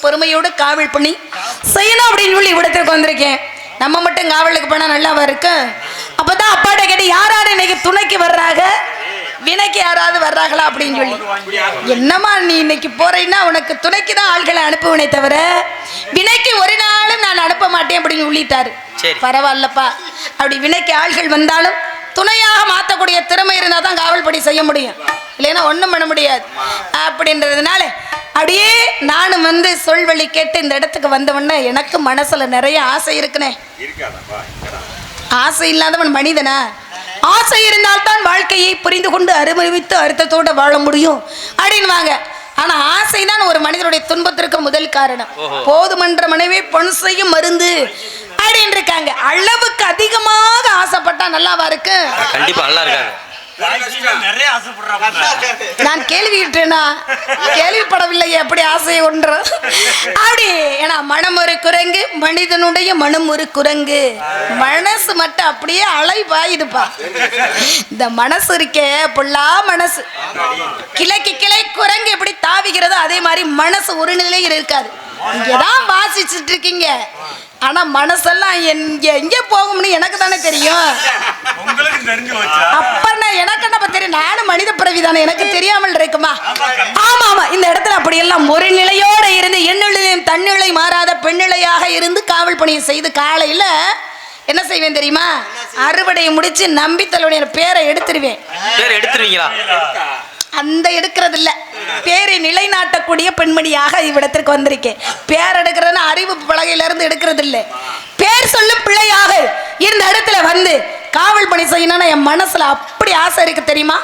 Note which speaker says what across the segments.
Speaker 1: பொறுமையோடு காவல் பண்ணி செய்யணும் அப்படின்னு சொல்லி இவ்விடத்திற்கு வந்திருக்கேன். நம்ம மட்டும் காவலுக்கு போனா நல்லாவா இருக்கு? அப்பதான் அப்பாட்ட கேட்டு யார் யார் இன்னைக்கு துணைக்கு வர்றாங்க, வினைக்கு யாராவது வர்றாங்களா அப்படின்னு சொல்லி. என்னம்மா நீ இன்னைக்கு போறீன்னா உனக்கு துணைக்கு தான் ஆள்களை அனுப்புவனே தவிர வினைக்கு ஒரு நாளும் நான் அனுப்ப மாட்டேன் அப்படின்னு சொல்லிட்டாரு. பரவாயில்லப்பா, அப்படி வினைக்கு ஆள்கள் வந்தாலும் துணையாக மாற்றக்கூடிய திறமை இருந்தால் தான் காவல் படி செய்ய முடியும், இல்லைன்னா ஒன்றும் பண்ண முடியாது. அப்படின்றதுனால அப்படியே நானும் வந்து சொல்வழி கேட்டு இந்த இடத்துக்கு வந்தவொடனே எனக்கு மனசுல நிறைய ஆசை இருக்குனே. ஆசை இல்லாதவன் மனிதனா? ஆசை இருந்தால்தான் வாழ்க்கையை புரிந்து கொண்டு அனுபவித்து அர்த்தத்தோடு வாழ முடியும் அப்படின்வாங்க. ஆனா ஆசைதான் ஒரு மனிதனுடைய துன்பத்திற்கு முதல் காரணம். போதுமன்ற மனைவி பொன் செய்யும் மருந்து அப்படின்னு இருக்காங்க. அளவுக்கு அதிகமாக ஆசைப்பட்டா நல்லாவா இருக்கு? கண்டிப்பா நல்லா இருக்காங்க. நான் கேள்விட்டேனா? கேள்விப்படவில்லையே எப்படி ஆசை ஒன்று அப்படி. ஏன்னா மனம் ஒரு குரங்கு, மனிதனுடைய மனம் ஒரு குரங்கு. மனசு மட்டும் அப்படியே அலை பாயுதுப்பா. இந்த மனசு இருக்கே பொல்லா மனசு, கிளைக்கு கிளை குரங்கு எப்படி தாவிக்கிறதோ அதே மாதிரி மனசு ஒரு நிலையில் இருக்காது. இங்கதான் வாசிச்சுட்டு இருக்கீங்க, ஆனா மனசெல்லாம் எங்க போகும்னு எனக்கு தானே தெரியும். அப்ப எனக்கு என்ன தெரியும்? நானும் மனித பிறவி தானே, எனக்கு தெரியாமல் இருக்குமா? ஆமா ஆமா, இந்த இடத்துல அப்படியெல்லாம் ஒரு நிலையோட இருந்து எண்ணிலையும் தன்னிலை மாறாத பெண்ணிலையாக இருந்து காவல் பணியை செய்து காலையில என்ன செய்வேன் தெரியுமா? அறுவடையை முடிச்சு நம்பித்தலுடைய பேரை எடுத்துருவேன். எடுத்துருவீங்களா? அந்த எடுக்கிறது இல்ல, பேரை நிலைநாட்டக்கூடிய பெண்மணியாக இவ்விடத்திற்கு வந்திருக்கேன். பேர் எடுக்கிறதுனா அறிவு பலகையில இருந்து எடுக்கிறது இல்லை, பேர் சொல்லும் பிள்ளையாக இந்த இடத்துல வந்து காவல் பணி செய்யணும்னா என் மனசுல அப்படி ஆசை இருக்கு தெரியுமா?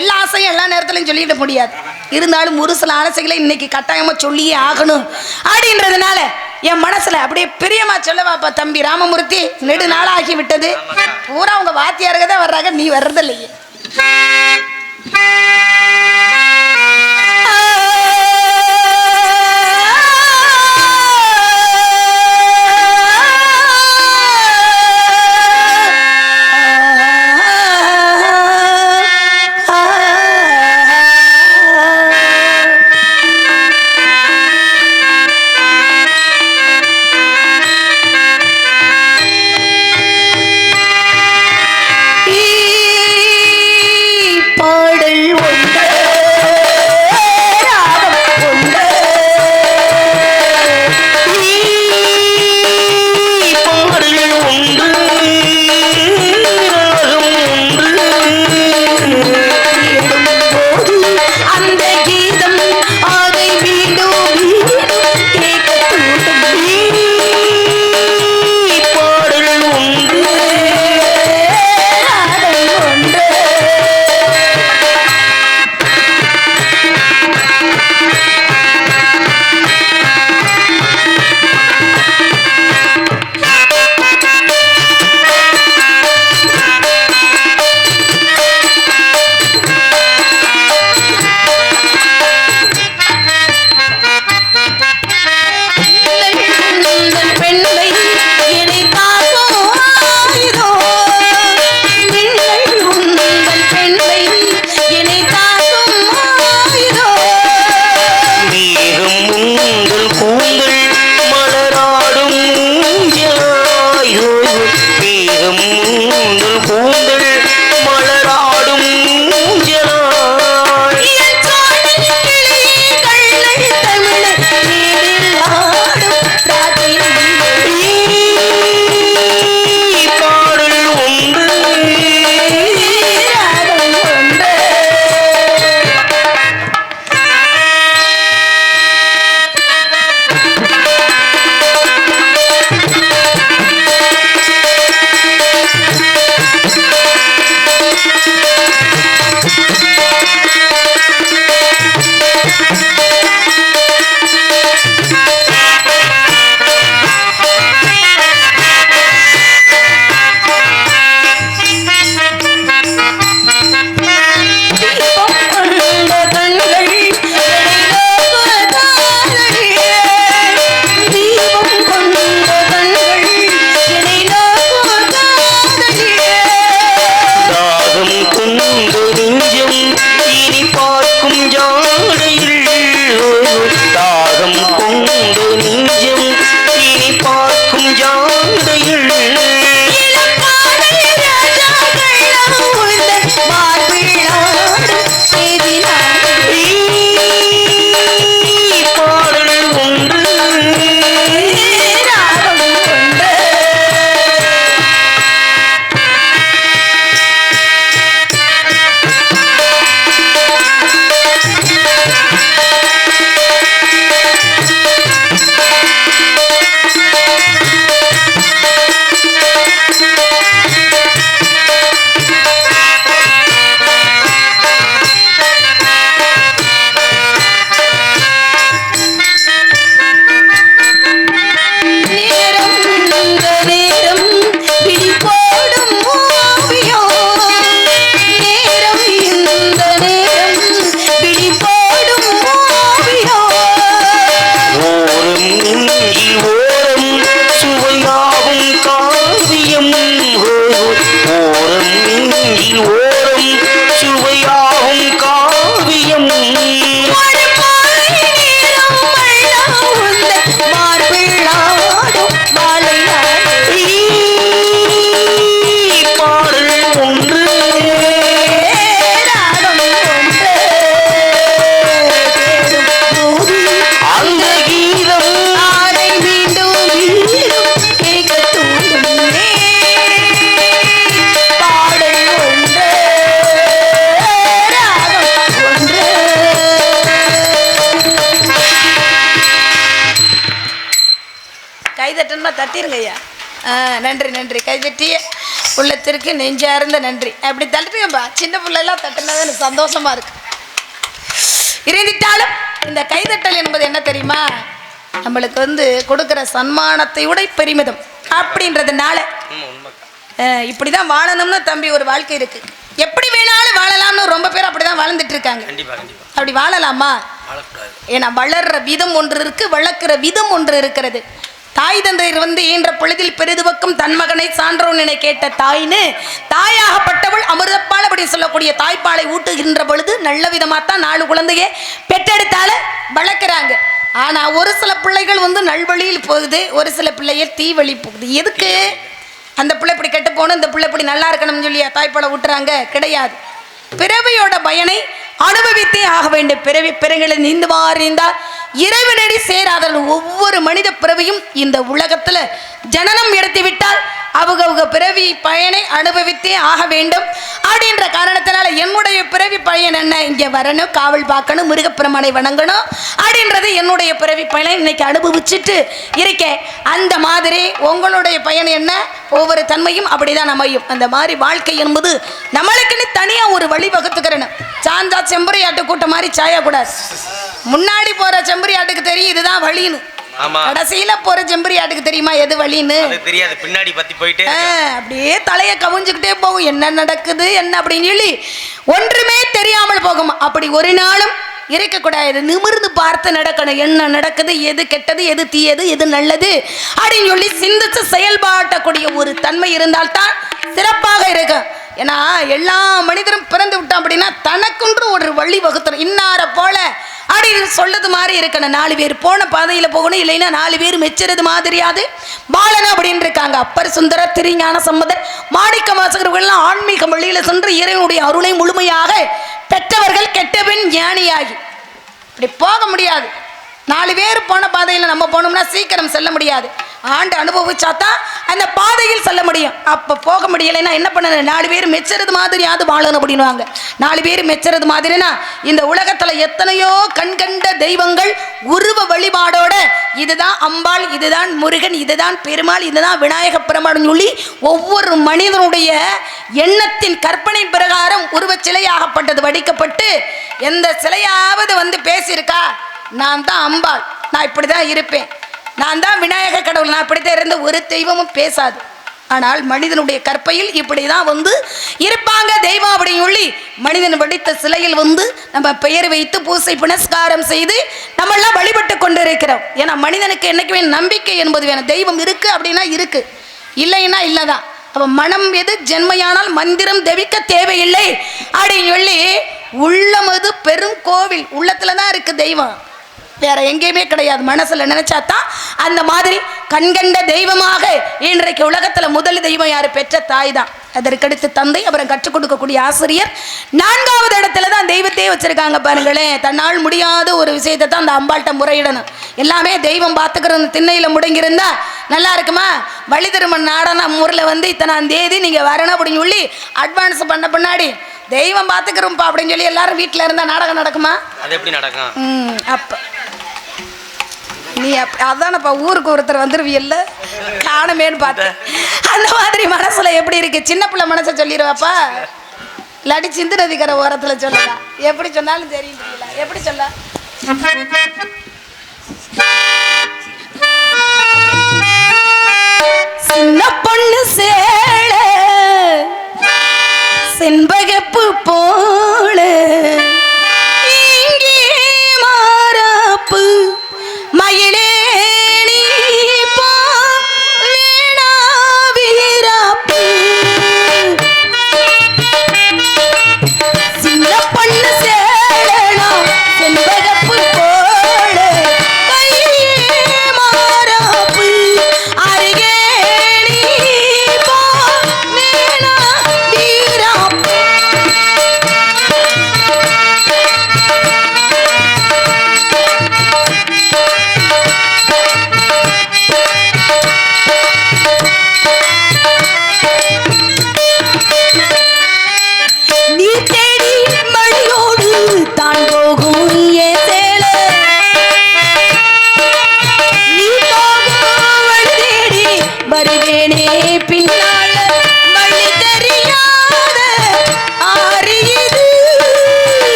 Speaker 1: எல்லா ஆசையும் எல்லா நேரத்திலையும் சொல்லிட முடியாது, இருந்தாலும் ஒரு சில ஆசைகளை இன்னைக்கு கட்டாயமா சொல்லியே ஆகணும் அப்படின்றதுனால என் மனசுல அப்படியே பிரியமா சொல்லவாப்பா தம்பி ராமமூர்த்தி, நெடு நாளாகி விட்டது, பூரா உங்க வாத்தியாருங்க தான் வர்றாங்க, நீ வர்றது இல்லையே.
Speaker 2: ஓரம் நெஞ்சில் ஓரம் சுவையாகும் காவியம் ஓரம் நெஞ்சில் ஓரம் சுவையாகும் காவியம்
Speaker 1: தட்டிருங்க ஐயா. நன்றி நன்றி. கைதட்டி உள்ளத்திற்கு நெஞ்சார்ந்த நன்றி. அப்படி தட்டுங்கப்பா. சின்ன பிள்ளைலாம் தட்டுனது எனக்கு சந்தோஷமா இருக்கு. இருந்துட்டாலும் இந்த கைதட்டல் என்பது என்ன தெரியுமா, நம்மளுக்கு கொடுக்குற சன்மானத்தை விட பெருமிதம் அப்படின்றதுனால இப்படிதான் வாழணும்னு தம்பி ஒரு வாழ்க்கை இருக்கு. எப்படி வேணாலும் வாழலாம்னு ரொம்ப பேர் அப்படிதான் வாழ்ந்துட்டு இருக்காங்க. அப்படி வாழலாமா? ஏன்னா வளர்ற விதம் ஒன்று இருக்கு, வளர்க்கிற விதம் ஒன்று இருக்கிறது. தாய் தந்தையர் ஈன்ற பொழுதில் பெரிதுவக்கும் தன் மகனை சான்றோன் என கேட்ட தாயின்னு தாயாகப்பட்டவள் அமிர்தப்பால் அப்படின்னு சொல்லக்கூடிய தாய்ப்பாலை ஊட்டுகின்ற பொழுது நல்ல விதமாகத்தான் 4 குழந்தையே பெற்றெடுத்தால வளர்க்குறாங்க. ஆனா ஒரு சில பிள்ளைகள் நல்வழியில் போகுது, ஒரு சில பிள்ளைகள் தீ வழி போகுது. எதுக்கு அந்த பிள்ளை இப்படி கெட்டு போகணும், இந்த பிள்ளை இப்படி நல்லா இருக்கணும்னு சொல்லி தாய்ப்பாலை ஊட்டுறாங்க? கிடையாது. பிறவியோட பயனை அனுபவித்தே ஆக வேண்டும். பிறவி பிறங்களை நீந்துவாரிந்தால் இறைவனடி சேராதல். ஒவ்வொரு மனித பிறவியும் இந்த உலகத்துல ஜனனம் எடுத்து விட்டால் அவங்க பிறவி பயனை அனுபவித்தே ஆக வேண்டும். அப்படின்ற காரணத்தினால என்னுடைய பிறவி பயன் என்ன, இங்கே வரணும், காவல் பார்க்கணும், முருகப்பெருமானை வணங்கணும் அப்படின்றது என்னுடைய பிறவி பயனை இன்னைக்கு அனுபவிச்சுட்டு இருக்கேன். அந்த மாதிரி உங்களுடைய பயன் என்ன, ஒவ்வொரு தன்மையும் அப்படிதான் அமையும். அந்த மாதிரி வாழ்க்கை என்பது நம்மளுக்குன்னு தனியாக ஒரு வழி வகுத்துக்கிறேன்னு. சாந்தா செம்பரி ஆட்டு கூட்ட மாதிரி சாயக்கூடாது. முன்னாடி போற செம்பரி ஆட்டுக்கு தெரியும் இதுதான் வழின்னு, கடைசியில போற செம்பரி ஆட்டுக்கு தெரியுமா எது வழின்னு
Speaker 2: தெரியாது. பின்னாடி பத்தி போயிட்டே
Speaker 1: அப்படியே தலையை கவிஞ்சுக்கிட்டே போகும். என்ன நடக்குது என்ன அப்படின்னு சொல்லி ஒன்றுமே தெரியாமல் போகும். அப்படி ஒரு நாளும் இருக்கக்கூடாது. நிமிர்ந்து பார்த்து நடக்கணும். என்ன நடக்குது, எது கெட்டது, எது தீயது, எது நல்லது அப்படின்னு சொல்லி சிந்திச்சு செயல்பாட்டக்கூடிய ஒரு தன்மை இருந்தால்தான் சிறப்பாக இருக்கும். ஏன்னா எல்லா மனிதரும் பிறந்து விட்டோம் அப்படின்னா தனக்குன்று ஒரு வழி வகுத்தணும். இன்னார போல அப்படின்னு சொல்லுது மாதிரி இருக்கணும். 4 பேர் போன பாதையில் போகணும், இல்லைன்னா 4 பேர் மெச்சுறது மாதிரியாது வாழணும் அப்படின்னு இருக்காங்க. அப்பர் சுந்தரர், திருஞான சம்பந்தர், மாணிக்க வாசகர்கள்லாம் ஆன்மீக வழியில சென்று இறைவனுடைய அருளை முழுமையாக பெற்றவர்கள். கெட்டபின் ஞானியாகி இப்படி போக முடியாது. 4 பேர் போன பாதையில் நம்ம போனோம்னா சீக்கிரம் செல்ல முடியாது. ஆண்டு அனுபவிச்சாதான் அந்த பாதையில் செல்ல முடியும். அப்போ போக முடியலைன்னா என்ன பண்ணணும், 4 பேர் மெச்சுறது மாதிரியாவது வாழணும் அப்படின்வாங்க. 4 பேர் மெச்சுறது மாதிரினா இந்த உலகத்தில் எத்தனையோ கண்கண்ட தெய்வங்கள் உருவ வழிபாடோட இதுதான் அம்பாள், இதுதான் முருகன், இதுதான் பெருமாள், இதுதான் விநாயக பெருமாள்னு சொல்லி ஒவ்வொரு மனிதனுடைய எண்ணத்தின் கற்பனை பிரகாரம் உருவச் சிலையாகப்பட்டது வடிக்கப்பட்டு எந்த சிலையாவது பேசியிருக்கா, நான் தான் அம்பாள், நான் இப்படி தான் இருப்பேன், நான் தான் விநாயக கடவுள், நான் இப்படித்தான் இருந்த ஒரு தெய்வமும் பேசாது. ஆனால் மனிதனுடைய கற்பையில் இப்படி தான் இருப்பாங்க தெய்வம் அப்படின்னு சொல்லி மனிதன் வடித்த சிலையில் நம்ம பெயர் வைத்து பூசை புனஸ்காரம் செய்து நம்மெல்லாம் வழிபட்டு கொண்டு இருக்கிறோம். ஏன்னா மனிதனுக்கு என்னைக்குமே நம்பிக்கை என்பது வேணும். தெய்வம் இருக்கு அப்படின்னா இருக்கு, இல்லைன்னா இல்லைதான். அப்போ மனம் எது ஜென்மையானால் மந்திரம் தெவிக்க தேவையில்லை அப்படின்னு சொல்லி உள்ளமது பெரும் கோவில் உள்ளத்துல தான் இருக்கு தெய்வம், வேற எங்கேயுமே கிடையாது. மனசுல நினைச்சாதான் அந்த மாதிரி கண்கண்ட தெய்வமாக இன்றைக்கு உலகத்துல முதல் தெய்வம் யாரு, பெற்ற தாய் தான். அதற்கடுத்து தந்தை, அப்புறம் கற்றுக் கொடுக்கக்கூடிய ஆசிரியர், 4வது இடத்துல தான் தெய்வத்தையே வச்சிருக்காங்க. பாருங்களேன், தன்னால் முடியாத ஒரு விஷயத்தை தான் அந்த அம்பாள்கிட்ட முறையிடணும். எல்லாமே தெய்வம் பார்த்துக்கிறது திண்ணையில முடங்கியிருந்தா நல்லா இருக்குமா? வழி திருமண் நாடன ஊரில் இத்தனாம் தேதி நீங்க வரணும் அப்படின்னு சொல்லி அட்வான்ஸ் பண்ண பின்னாடி தெய்வம் பார்த்துக்கிறோம்ப்பா அப்படின்னு சொல்லி எல்லாரும் வீட்டில் இருந்தால் நாடகம் நடக்குமா? அது எப்படி நடக்கும்? அப்போ நீ அதானப்பா ஊருக்கு ஒருத்தர் வந்துருவியல்ல, காணமேன்னு பார்த்து அந்த மாதிரி மனசுல எப்படி இருக்கு? சின்ன பிள்ளை மனசை சொல்லிடுவாப்பா, இல்லாட்டி சிந்து நதிக்கரை ஓரத்தில் சொல்லலாம். எப்படி சொன்னாலும் தெரியும், எப்படி சொல்ல சின்ன பொண்ணு சேல செண்பகப்பு போல இங்கே மாறாப்பு மயிலே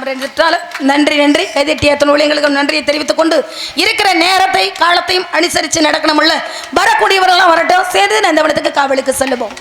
Speaker 1: என்றாலும் நன்றி நன்றி கைதட்டிய அத்தனை ஊழியர்களுக்கும் நன்றியை தெரிவித்துக் கொண்டு இருக்கிற நேரத்தை காலத்தையும் அனுசரித்து நடக்கணும்ல வரக்கூடியவரெல்லாம் வரட்டும் சேர்ந்து இந்த இடத்துக்கு காவலுக்கு செல்லுவோம்.